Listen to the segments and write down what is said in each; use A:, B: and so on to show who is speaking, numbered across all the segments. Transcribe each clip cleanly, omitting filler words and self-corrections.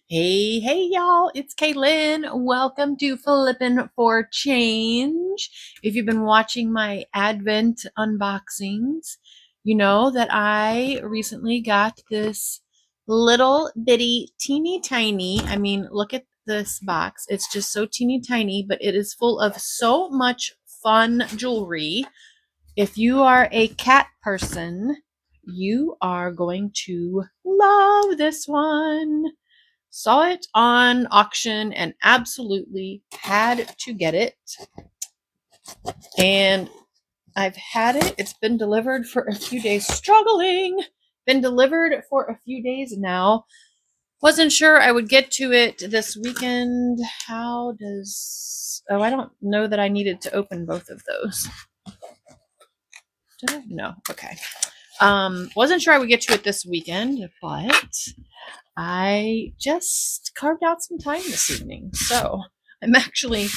A: Hey, y'all, it's Kaylin. Welcome to Flippin' for Change. If you've been watching my Advent unboxings, you know that I recently got this little bitty, teeny tiny. I mean, look at this box. It's just so teeny tiny, but it is full of so much fun jewelry. If you are a cat person, you are going to love this one. Saw it on auction and absolutely had to get it. And I've had it. It's been delivered for a few days. Struggling. Been delivered for a few days now. Wasn't sure I would get to it this weekend. Oh, I don't know that I needed to open both of those. Did I? No. Okay. Wasn't sure I would get to it this weekend, but I just carved out some time this evening. So I'm actually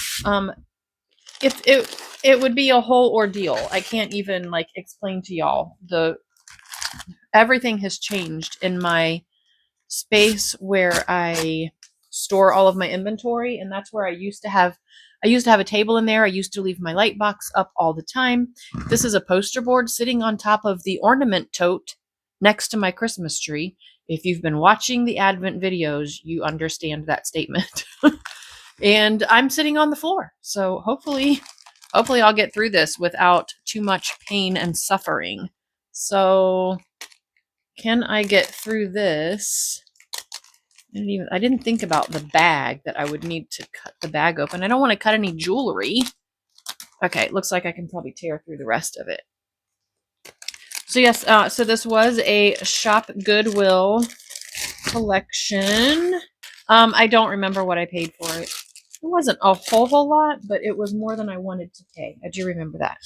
A: it would be a whole ordeal. I can't even like explain to y'all. Everything has changed in my space where I store all of my inventory, and that's where I used to have a table in there. I used to leave my light box up all the time. This is a poster board sitting on top of the ornament tote next to my Christmas tree. If you've been watching the Advent videos, you understand that statement. And I'm sitting on the floor. So hopefully I'll get through this without too much pain and suffering. So can I get through this? I didn't think about the bag, that I would need to cut the bag open. I don't want to cut any jewelry. Okay, looks like I can probably tear through the rest of it. So yes, so this was a Shop Goodwill collection. I don't remember what I paid for it. It wasn't a whole lot, but it was more than I wanted to pay. I do remember that.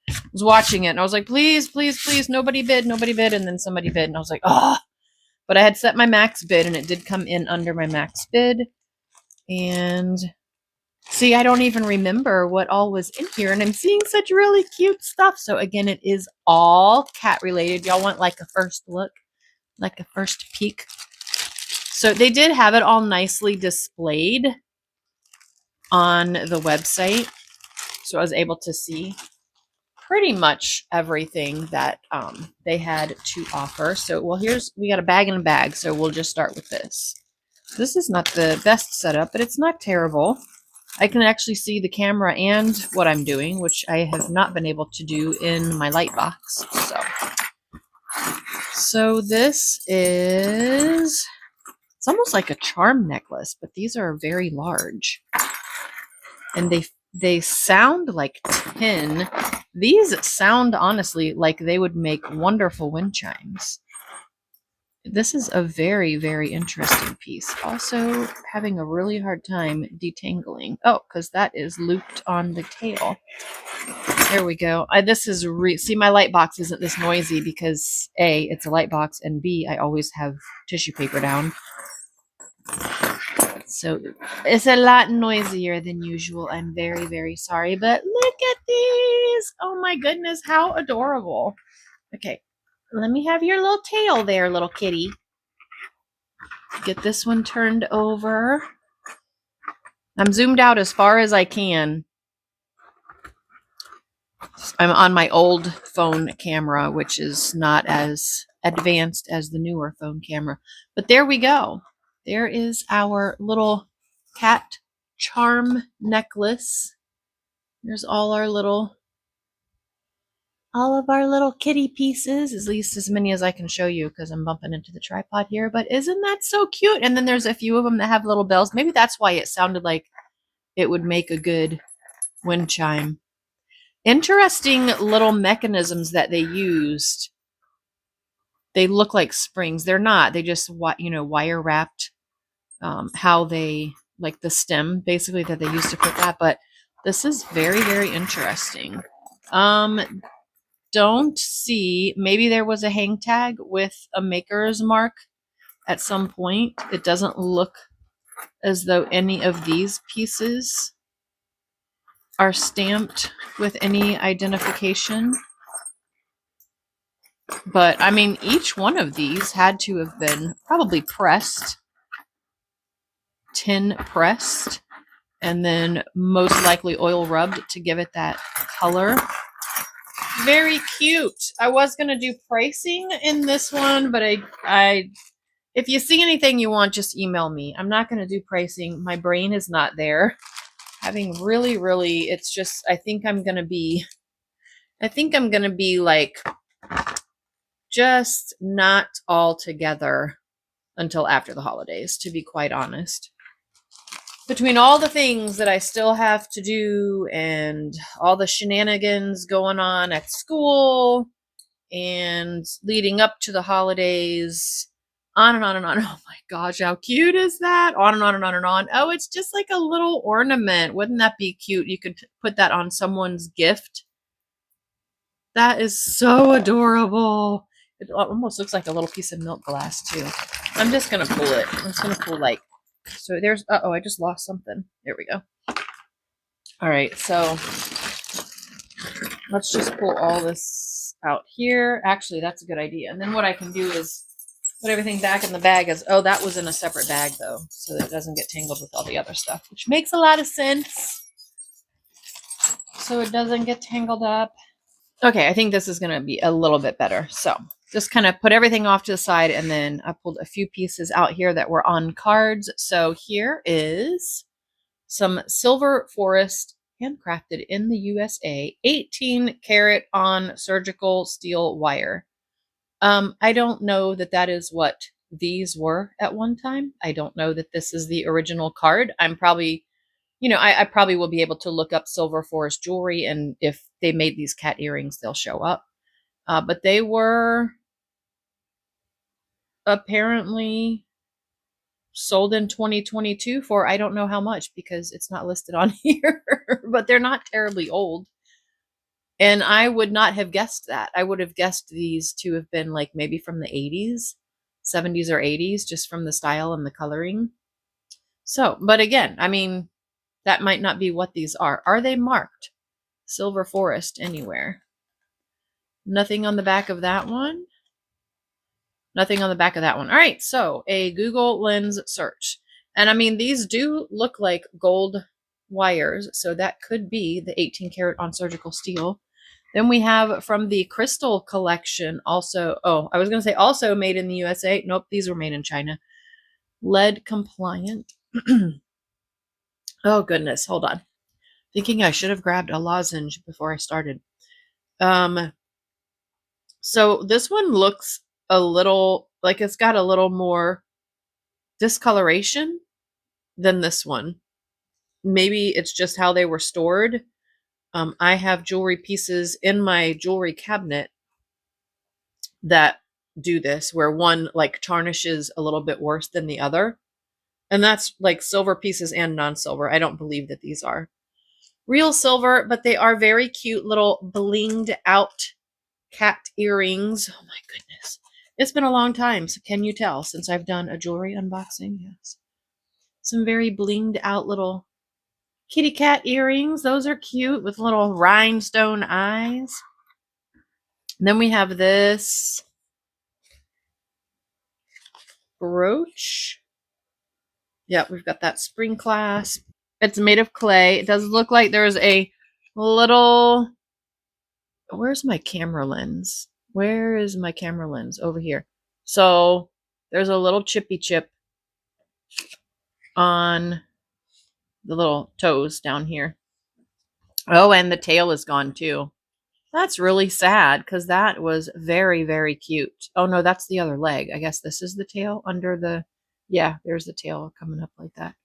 A: I was watching it and I was like, please, please, please, nobody bid. And then somebody bid and I was like, oh. But I had set my max bid and it did come in under my max bid. And see, I don't even remember what all was in here. And I'm seeing such really cute stuff. So again, it is all cat related. Y'all want like a first look, like a first peek? So they did have it all nicely displayed on the website. So I was able to see pretty much everything that they had to offer. So, well, we got a bag and a bag. So we'll just start with this. This is not the best setup, but it's not terrible. I can actually see the camera and what I'm doing, which I have not been able to do in my light box. So this is, it's almost like a charm necklace, but these are very large. And they sound like tin. These sound honestly like they would make wonderful wind chimes. This is a very, very interesting piece. Also having a really hard time detangling. Oh, because that is looped on the tail. There we go. This is see, my light box isn't this noisy because A, it's a light box, and B, I always have tissue paper down. So it's a lot noisier than usual. I'm very, very sorry, but look at these. Oh my goodness, how adorable. Okay, let me have your little tail there, little kitty. Get this one turned over. I'm zoomed out as far as I can. I'm on my old phone camera, which is not as advanced as the newer phone camera. But there we go. There is our little cat charm necklace. There's all of our little kitty pieces, at least as many as I can show you because I'm bumping into the tripod here. But isn't that so cute? And then there's a few of them that have little bells. Maybe that's why it sounded like it would make a good wind chime. Interesting little mechanisms that they used. They look like springs. They're not. They just, wire wrapped how they, like the stem, basically, that they used to put that. But this is very, very interesting. Don't see, maybe there was a hang tag with a maker's mark at some point. It doesn't look as though any of these pieces are stamped with any identification. But I mean, each one of these had to have been probably pressed tin pressed and then most likely oil rubbed to give it that color. Very cute. I was going to do pricing in this one, but I if you see anything you want, just email me. I'm not going to do pricing. My brain is not there. Having really, it's just, I think I'm going to be like just not all together until after the holidays, to be quite honest. Between all the things that I still have to do and all the shenanigans going on at school and leading up to the holidays, on and on and on. Oh my gosh, how cute is that? On and on and on and on. Oh, it's just like a little ornament. Wouldn't that be cute? You could put that on someone's gift. That is so adorable. It almost looks like a little piece of milk glass too. I'm just going to pull it. I'm just going to pull like, so there's, uh-oh, I just lost something. There we go. All right, so let's just pull all this out here. Actually, that's a good idea. And then what I can do is put everything back in the bag as, oh, that was in a separate bag though, so that it doesn't get tangled with all the other stuff, which makes a lot of sense. So it doesn't get tangled up. Okay, I think this is going to be a little bit better. So just kind of put everything off to the side, and then I pulled a few pieces out here that were on cards. So here is some Silver Forest, handcrafted in the USA, 18 karat on surgical steel wire. I don't know that that is what these were at one time. I don't know that this is the original card. I'm probably, I probably will be able to look up Silver Forest jewelry, and if they made these cat earrings, they'll show up. But they were apparently sold in 2022 for I don't know how much, because it's not listed on here, but they're not terribly old. And I would not have guessed that. I would have guessed these to have been like maybe from the 80s, 70s or 80s, just from the style and the coloring. So, but again, I mean, that might not be what these are. Are they marked Silver Forest anywhere? Nothing on the back of that one. Nothing on the back of that one. All right, so a Google Lens search. And I mean, these do look like gold wires, so that could be the 18 karat on surgical steel. Then we have from the Crystal collection also, oh, I was going to say also made in the USA. Nope, these were made in China. Lead compliant. Oh, goodness. Hold on. Thinking I should have grabbed a lozenge before I started. So this one looks a little like it's got a little more discoloration than this one. Maybe it's just how they were stored. I have jewelry pieces in my jewelry cabinet that do this, where one like tarnishes a little bit worse than the other. And that's like silver pieces and non-silver. I don't believe that these are real silver, but they are very cute little blinged out cat earrings. Oh my goodness. It's been a long time, so can you tell, since I've done a jewelry unboxing? Yes. Some very blinged out little kitty cat earrings. Those are cute with little rhinestone eyes. And then we have this brooch. Yeah, we've got that spring clasp. It's made of clay. It does look like there's a little... Where's my camera lens? Where is my camera lens? Over here. So there's a little chippy chip on the little toes down here. Oh, and the tail is gone too. That's really sad, because that was very, very cute. Oh no, that's the other leg. I guess this is the tail under the... Yeah, there's the tail coming up like that.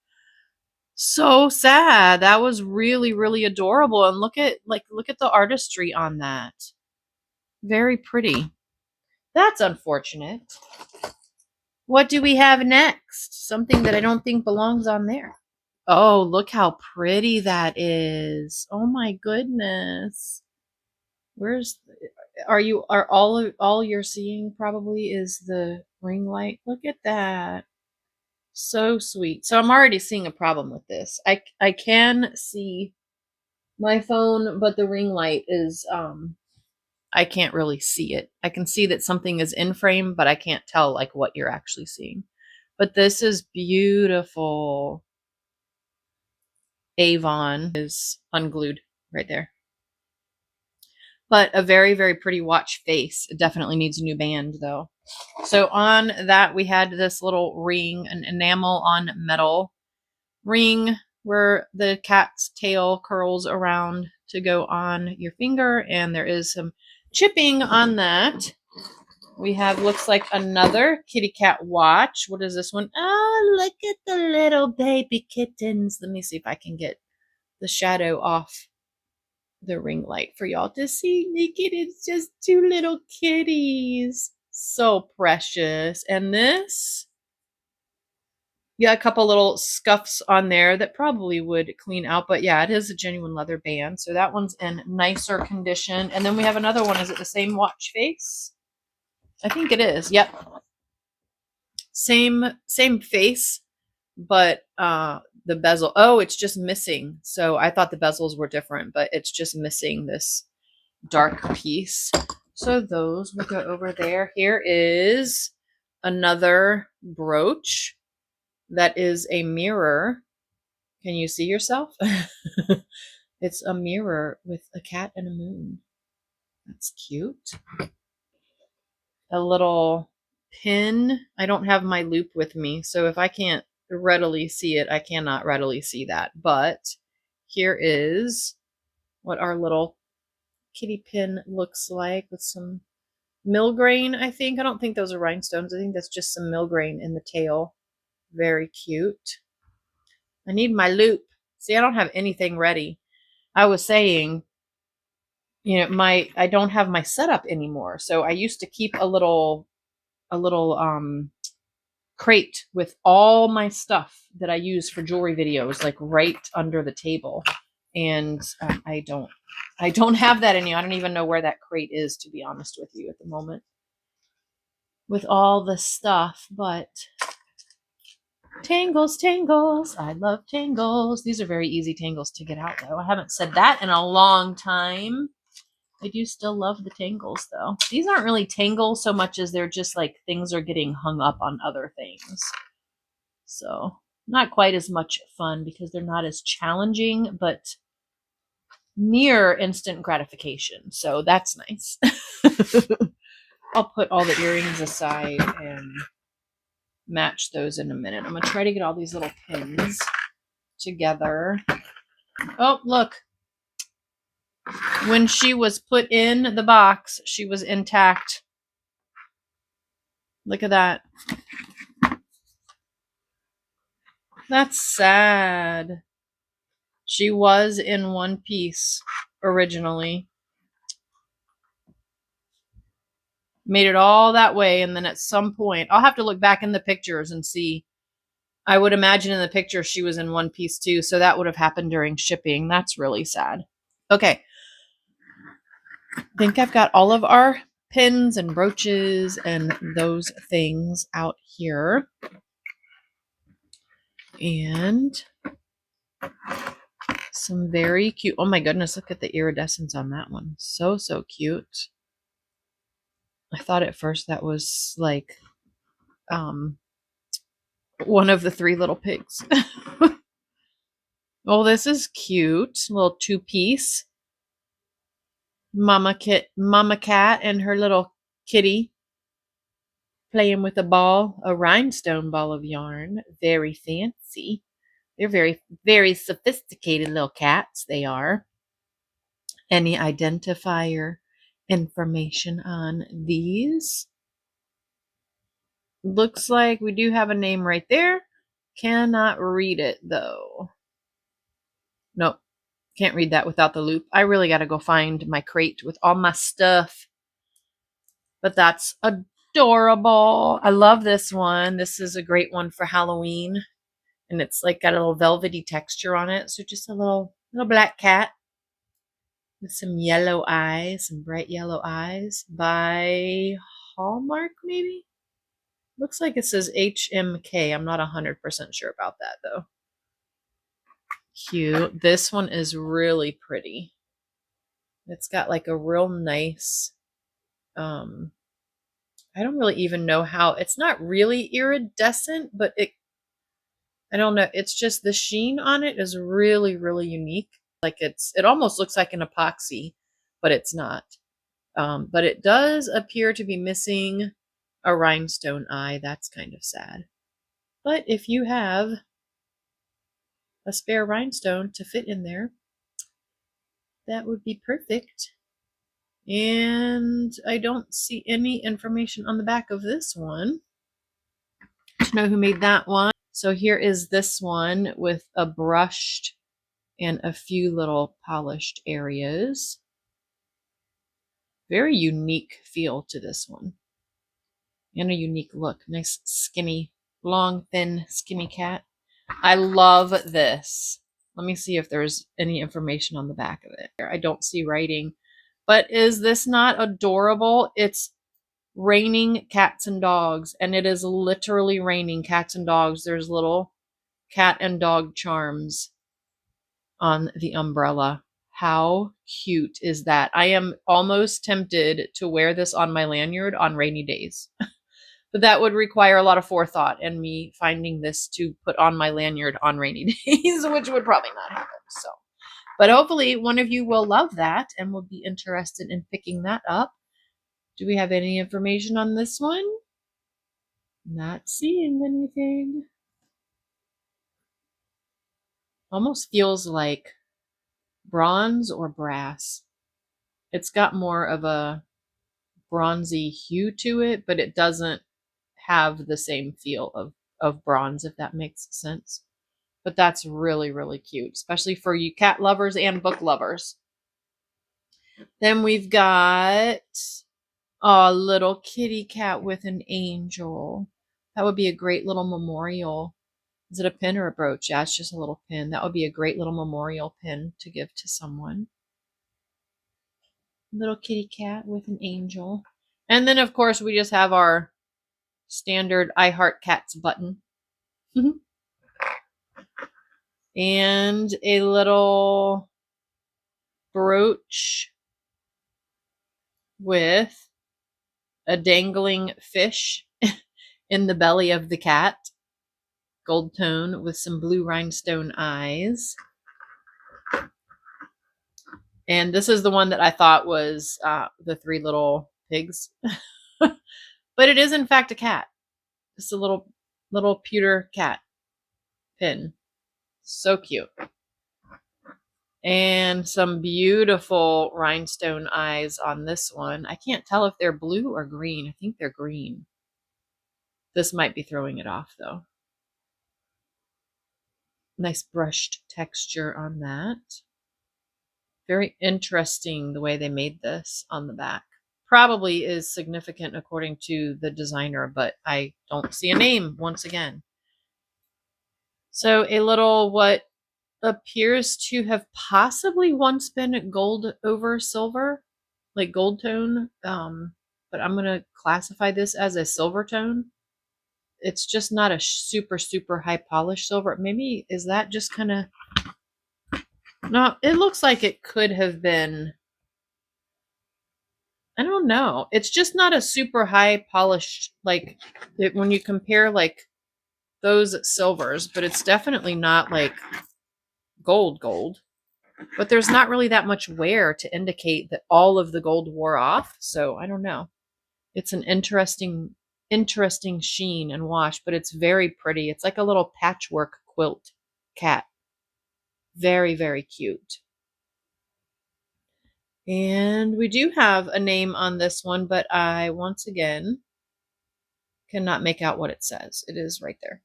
A: So sad. That was really, really adorable. And look at the artistry on that. Very pretty. That's unfortunate. What do we have next? Something that I don't think belongs on there. Oh, look how pretty that is. Oh my goodness. Are all you're seeing probably is the ring light? Look at that. So sweet. So I'm already seeing a problem with this. I can see my phone, but the ring light is I can't really see it. I can see that something is in frame, but I can't tell like what you're actually seeing. But this is beautiful. Avon is unglued right there. But a very, very pretty watch face. It definitely needs a new band though. So on that, we had this little ring, an enamel on metal ring where the cat's tail curls around to go on your finger. And there is some chipping on that. We have, looks like another kitty cat watch. What is this one? Oh, look at the little baby kittens. Let me see if I can get the shadow off the ring light for y'all to see. Naked, it's just two little kitties. So precious. And this, yeah, a couple little scuffs on there that probably would clean out, but yeah, it is a genuine leather band. So that one's in nicer condition. And then we have another one. Is it the same watch face? I think it is. Yep. Same face, but the bezel, oh, it's just missing. So I thought the bezels were different, but it's just missing this dark piece. So those will go over there. Here is another brooch that is a mirror. Can you see yourself? It's a mirror with a cat and a moon. That's cute. A little pin. I don't have my loop with me, so if I can't readily see it, I cannot readily see that. But here is what our little kitty pin looks like with some millgrain, I think. I don't think those are rhinestones. I think that's just some millgrain in the tail. Very cute. I need my loop. See, I don't have anything ready. I was saying, you know, I don't have my setup anymore. So I used to keep a little crate with all my stuff that I use for jewelry videos, like right under the table. And I don't have that anymore. I don't even know where that crate is, to be honest with you, at the moment, with all the stuff. But tangles, tangles. I love tangles. These are very easy tangles to get out, though. I haven't said that in a long time. I do still love the tangles, though. These aren't really tangles so much as they're just like things are getting hung up on other things. So not quite as much fun because they're not as challenging, but near instant gratification. So that's nice. I'll put all the earrings aside and match those in a minute. I'm going to try to get all these little pins together. Oh, look. When she was put in the box, she was intact. Look at that. That's sad. She was in one piece originally. Made it all that way, and then at some point, I'll have to look back in the pictures and see. I would imagine in the picture she was in one piece too, so that would have happened during shipping. That's really sad. Okay. I think I've got all of our pins and brooches and those things out here. And some very cute, oh my goodness, look at the iridescence on that one. So, so cute. I thought at first that was like one of the three little pigs. Oh, this is cute. A little two-piece. Mama cat and her little kitty playing with a ball, a rhinestone ball of yarn. Very fancy. They're very, very sophisticated little cats, they are. Any identifier information on these? Looks like we do have a name right there. Cannot read it, though. Nope. Can't read that without the loop. I really got to go find my crate with all my stuff. But that's adorable. I love this one. This is a great one for Halloween. And it's like got a little velvety texture on it. So just a little black cat with some yellow eyes, some bright yellow eyes by Hallmark, maybe? Looks like it says HMK. I'm not 100% sure about that, though. Cute. This one is really pretty. It's got like a real nice, I don't really even know how, it's not really iridescent, but I don't know. It's just the sheen on it is really, really unique. Like it almost looks like an epoxy, but it's not. But it does appear to be missing a rhinestone eye. That's kind of sad. But if you have a spare rhinestone to fit in there, that would be perfect. And I don't see any information on the back of this one to know who made that one. So here is this one with a brushed and a few little polished areas. Very unique feel to this one. And a unique look. Nice skinny, long, thin, skinny cat. I love this. Let me see if there's any information on the back of it. I don't see writing. But is this not adorable? It's raining cats and dogs. And it is literally raining cats and dogs. There's little cat and dog charms on the umbrella. How cute is that? I am almost tempted to wear this on my lanyard on rainy days. But that would require a lot of forethought and me finding this to put on my lanyard on rainy days, which would probably not happen. So, but hopefully one of you will love that and will be interested in picking that up. Do we have any information on this one? Not seeing anything. Almost feels like bronze or brass. It's got more of a bronzy hue to it, but it doesn't have the same feel of bronze, if that makes sense. But that's really, really cute, especially for you cat lovers and book lovers. Then we've got a little kitty cat with an angel. That would be a great little memorial. Is it a pin or a brooch? Yeah, it's just a little pin. That would be a great little memorial pin to give to someone. Little kitty cat with an angel. And then, of course, we just have our standard I Heart Cats button. And a little brooch with a dangling fish in the belly of the cat. Gold tone with some blue rhinestone eyes. And this is the one that I thought was the three little pigs. But it is in fact a cat. Just a little pewter cat pin. So cute. And some beautiful rhinestone eyes on this one. I can't tell if they're blue or green. I think they're green. This might be throwing it off though. Nice brushed texture on that. Very interesting the way they made this on the back. Probably is significant according to the designer, but I don't see a name once again. So a little what appears to have possibly once been gold over silver, like gold tone, but I'm going to classify this as a silver tone. It's just not a super, super high polished silver. Maybe is that just kind of, no, it looks like it could have been, I don't know. It's just not a super high polished, like when you compare like those silvers, but it's definitely not like gold. But there's not really that much wear to indicate that all of the gold wore off. So I don't know. It's an interesting sheen and wash, but it's very pretty. It's like a little patchwork quilt cat. Very, very cute. And we do have a name on this one, but I, once again, cannot make out what it says. It is right there.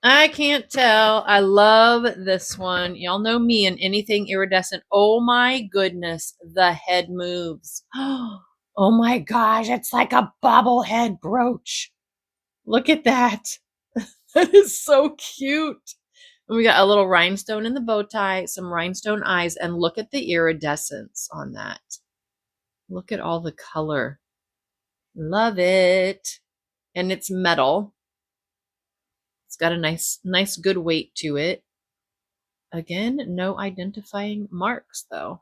A: I can't tell. I love this one. Y'all know me and anything iridescent. Oh my goodness, the head moves. Oh my gosh, it's like a bobblehead brooch. Look at that. That is so cute. And we got a little rhinestone in the bow tie, some rhinestone eyes, and look at the iridescence on that. Look at all the color. Love it. And it's metal. It's got a nice good weight to it. Again, no identifying marks though.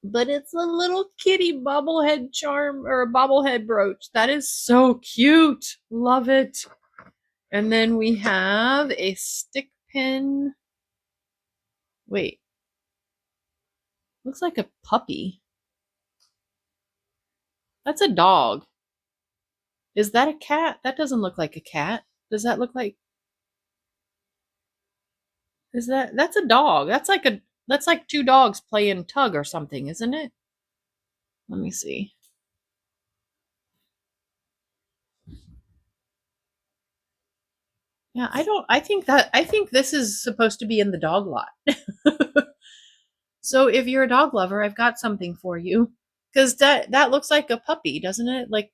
A: But it's a little kitty bobblehead charm or a bobblehead brooch. That is so cute. Love it. And then we have a stick pin. Wait. Looks like a puppy. That's a dog. Is that a cat? That doesn't look like a cat. Does that look like... That's a dog. That's like two dogs playing tug or something, isn't it? Let me see. Yeah, I think this is supposed to be in the dog lot. So if you're a dog lover, I've got something for you. Cuz that looks like a puppy, doesn't it? Like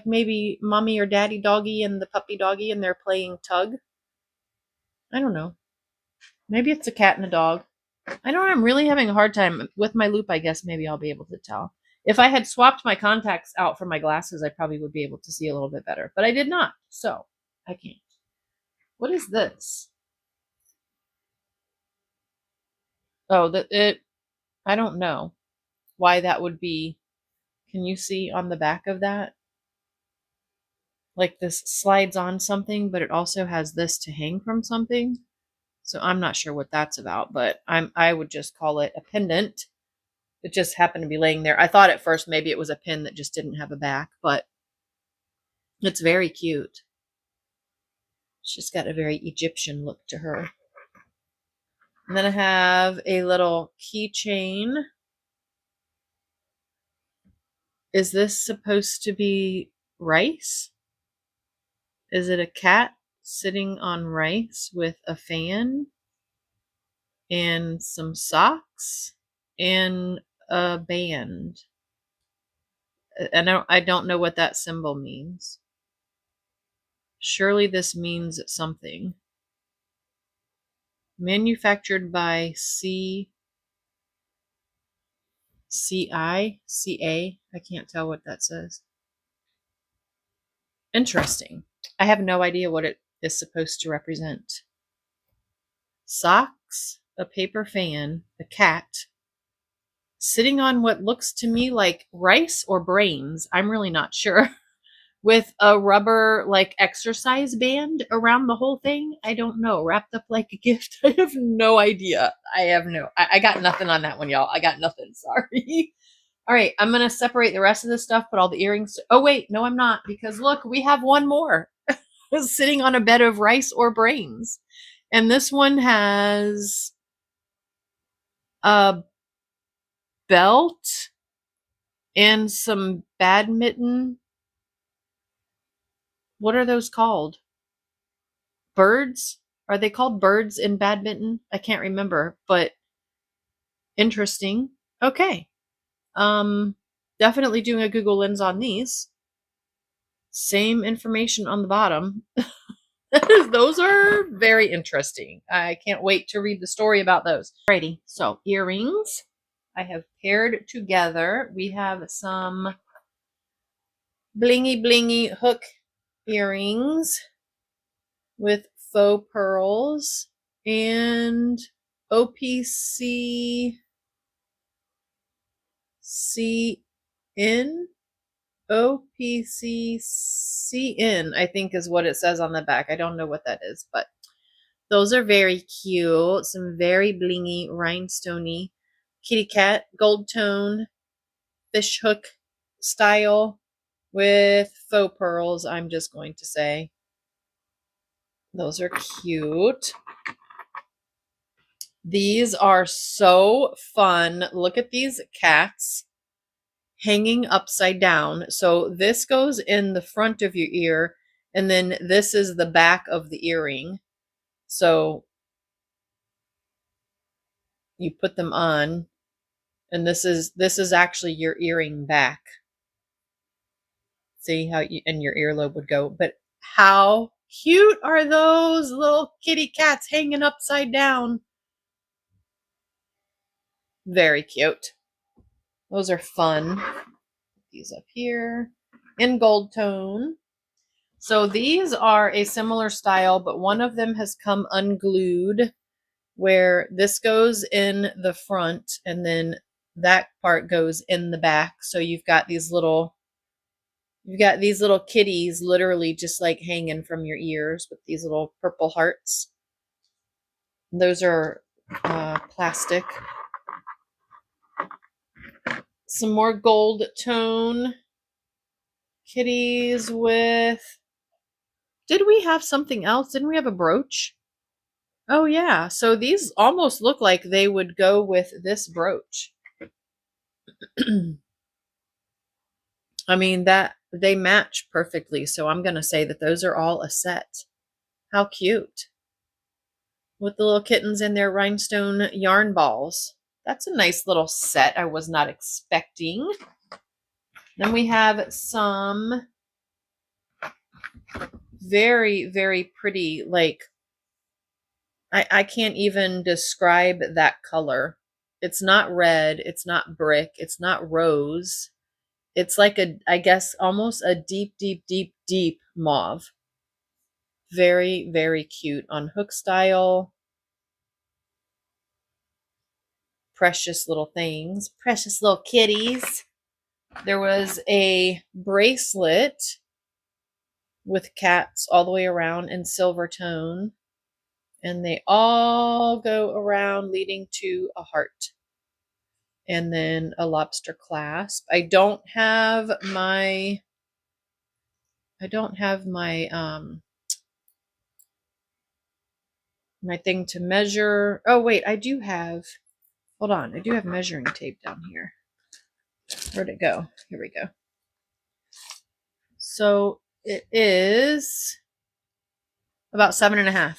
A: maybe mommy or daddy doggy and the puppy doggy and they're playing tug. I don't know. Maybe it's a cat and a dog. I don't know. I'm really having a hard time with my loop. I guess maybe I'll be able to tell. If I had swapped my contacts out for my glasses, I probably would be able to see a little bit better. But I did not, so I can't. What is this? Oh, I don't know why that would be. Can you see on the back of that? Like this slides on something, but it also has this to hang from something. So I'm not sure what that's about, but I would just call it a pendant. It just happened to be laying there. I thought at first maybe it was a pin that just didn't have a back, but it's very cute. She's got a very Egyptian look to her. And then I have a little keychain. Is this supposed to be rice? Is it a cat sitting on rice with a fan and some socks and a band? And I don't know what that symbol means. Surely this means something. Manufactured by CA. I can't tell what that says. Interesting. I have no idea what it is supposed to represent. Socks, a paper fan, a cat, sitting on what looks to me like rice or brains. I'm really not sure. With a rubber like exercise band around the whole thing. I don't know. Wrapped up like a gift. I have no idea. I got nothing on that one, y'all. I got nothing. Sorry. All right, I'm going to separate the rest of this stuff, put all the earrings. Oh, wait, no, I'm not, because look, we have one more sitting on a bed of rice or brains. And this one has a belt and some badminton. What are those called? Birds? Are they called birds in badminton? I can't remember, but interesting. Okay. Definitely doing a Google Lens on these. Same information on the bottom. Those are very interesting. I can't wait to read the story about those. Alrighty, so earrings I have paired together. We have some blingy hook earrings with faux pearls and OPC CN. OPCCN, I think is what it says on the back. I don't know what that is, but those are very cute. Some very blingy, rhinestoney kitty cat, gold tone, fish hook style with faux pearls, I'm just going to say. Those are cute. These are so fun. Look at these cats hanging upside down. So this goes in the front of your ear, and then this is the back of the earring. So you put them on, and this is actually your earring back. See how and your earlobe would go. But how cute are those little kitty cats hanging upside down? Very cute. Those are fun. These up here in gold tone. So these are a similar style, but one of them has come unglued, where this goes in the front and then that part goes in the back. So you've got these little You've got these little kitties literally just like hanging from your ears with these little purple hearts. Those are plastic. Some more gold tone kitties with... Did we have something else? Didn't we have a brooch? Oh yeah, so these almost look like they would go with this brooch. I mean, that they match perfectly, so I'm going to say that those are all a set. How cute. With the little kittens and their rhinestone yarn balls. That's a nice little set I was not expecting. Then we have some very, very pretty, like, I can't even describe that color. It's not red, it's not brick, it's not rose. It's like a, I guess, almost a deep, deep, deep, deep mauve. Very, very cute on hook style. Precious little things. Precious little kitties. There was a bracelet with cats all the way around in silver tone. And they all go around leading to a heart. And then a lobster clasp. I don't have my my thing to measure. Oh wait, I do have, hold on, I do have measuring tape down here. Where'd it go? Here we go. So it is about 7.5.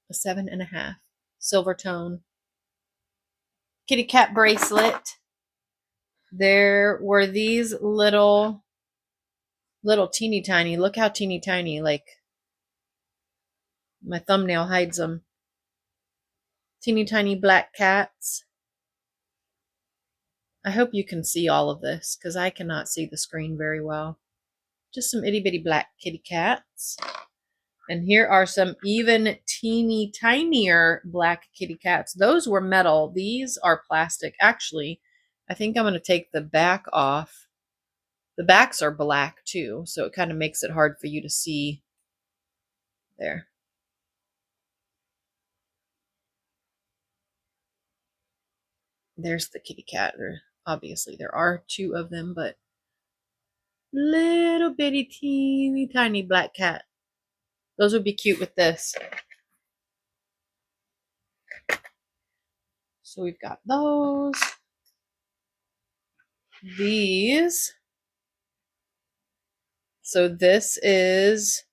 A: A 7.5. Silver tone. Kitty cat bracelet. There were these little teeny tiny. Look how teeny tiny. Like my thumbnail hides them. Teeny tiny black cats. I hope you can see all of this because I cannot see the screen very well. Just some itty bitty black kitty cats. And here are some even teeny tinier black kitty cats. Those were metal. These are plastic. Actually, I think I'm going to take the back off. The backs are black too, so it kind of makes it hard for you to see there. There's the kitty cat. Obviously, there are 2 of them, but little bitty teeny tiny black cat. Those would be cute with this. So we've got those. These. So this is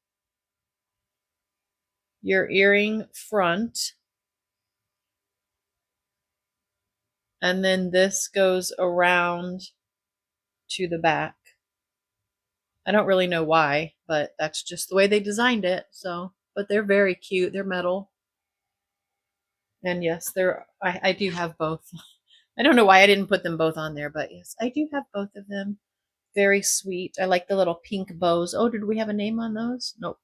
A: your earring front. And then this goes around to the back. I don't really know why, but that's just the way they designed it. So, but they're very cute. They're metal. And yes, I do have both. I don't know why I didn't put them both on there, but yes, I do have both of them. Very sweet. I like the little pink bows. Oh, did we have a name on those? Nope.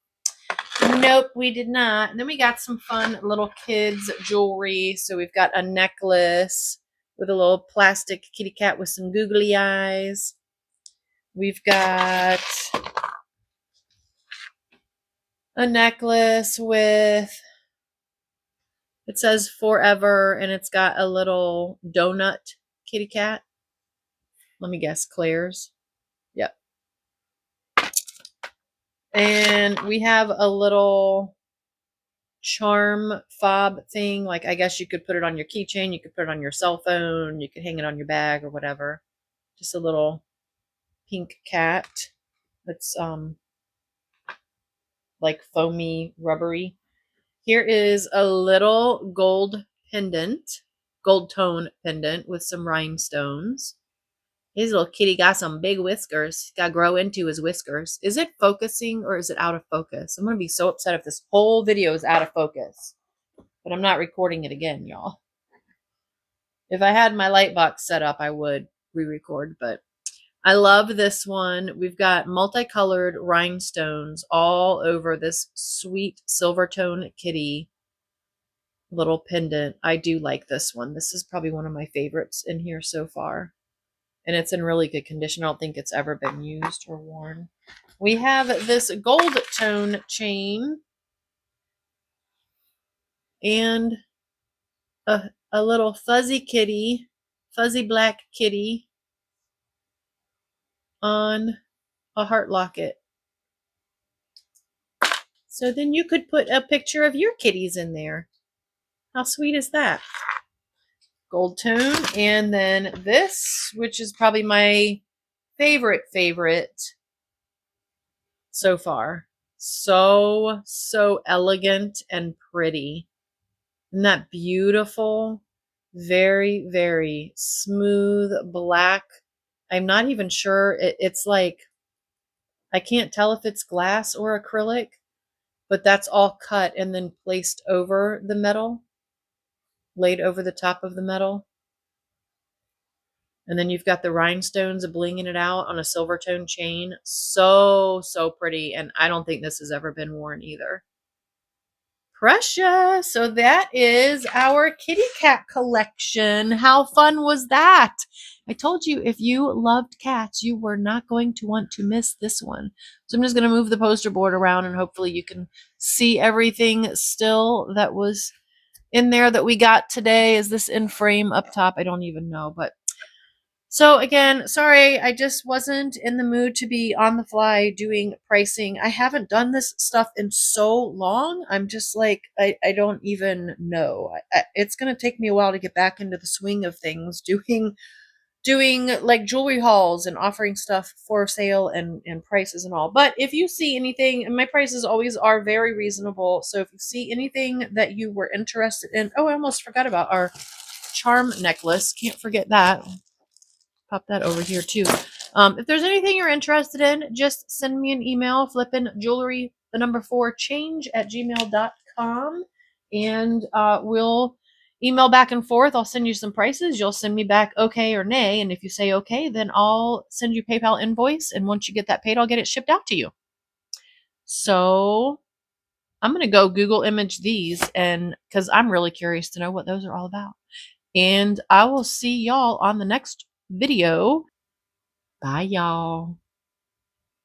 A: Nope, we did not. And then we got some fun little kids jewelry. So we've got a necklace with a little plastic kitty cat with some googly eyes. We've got a necklace with, it says forever, and it's got a little donut kitty cat. Let me guess, Claire's. Yep. And we have a little charm fob thing. Like, I guess you could put it on your keychain, you could put it on your cell phone, you could hang it on your bag or whatever. Just a little pink cat that's like foamy, rubbery. Here is a little gold pendant, gold tone pendant with some rhinestones. His little kitty got some big whiskers. Got to grow into his whiskers. Is it focusing or is it out of focus? I'm going to be so upset if this whole video is out of focus. But I'm not recording it again, y'all. If I had my light box set up, I would re-record, but I love this one. We've got multicolored rhinestones all over this sweet silver tone kitty little pendant. I do like this one. This is probably one of my favorites in here so far. and it's in really good condition. I don't think it's ever been used or worn. We have this gold tone chain and a little fuzzy kitty, fuzzy black kitty on a heart locket. So then you could put a picture of your kitties in there. How sweet is that? Gold tone. And then this, which is probably my favorite so far. So elegant and pretty. Isn't that beautiful? Very, very smooth black. I'm not even sure. It's like, I can't tell if it's glass or acrylic, but that's all cut and then placed over the metal, laid over the top of the metal. And then you've got the rhinestones blinging it out on a silver tone chain. So pretty. And I don't think this has ever been worn either. Precious. So that is our kitty cat collection. How fun was that? I told you if you loved cats, you were not going to want to miss this one. So I'm just going to move the poster board around and hopefully you can see everything still that was in there that we got today. Is this in frame up top? I don't even know, but so again, sorry, I just wasn't in the mood to be on the fly doing pricing. I haven't done this stuff in so long. I'm just like, I don't even know. It's going to take me a while to get back into the swing of things, doing like jewelry hauls and offering stuff for sale and prices and all. But if you see anything, and my prices always are very reasonable. So if you see anything that you were interested in, oh, I almost forgot about our charm necklace. Can't forget that. Pop that over here too. If there's anything you're interested in, just send me an email, flippinjewelry4change@gmail.com, and we'll email back and forth. I'll send you some prices. You'll send me back okay or nay, and if you say okay, then I'll send you PayPal invoice, and once you get that paid, I'll get it shipped out to you. So I'm going to go Google image these, and because I'm really curious to know what those are all about. And I will see y'all on the next video. Bye, y'all.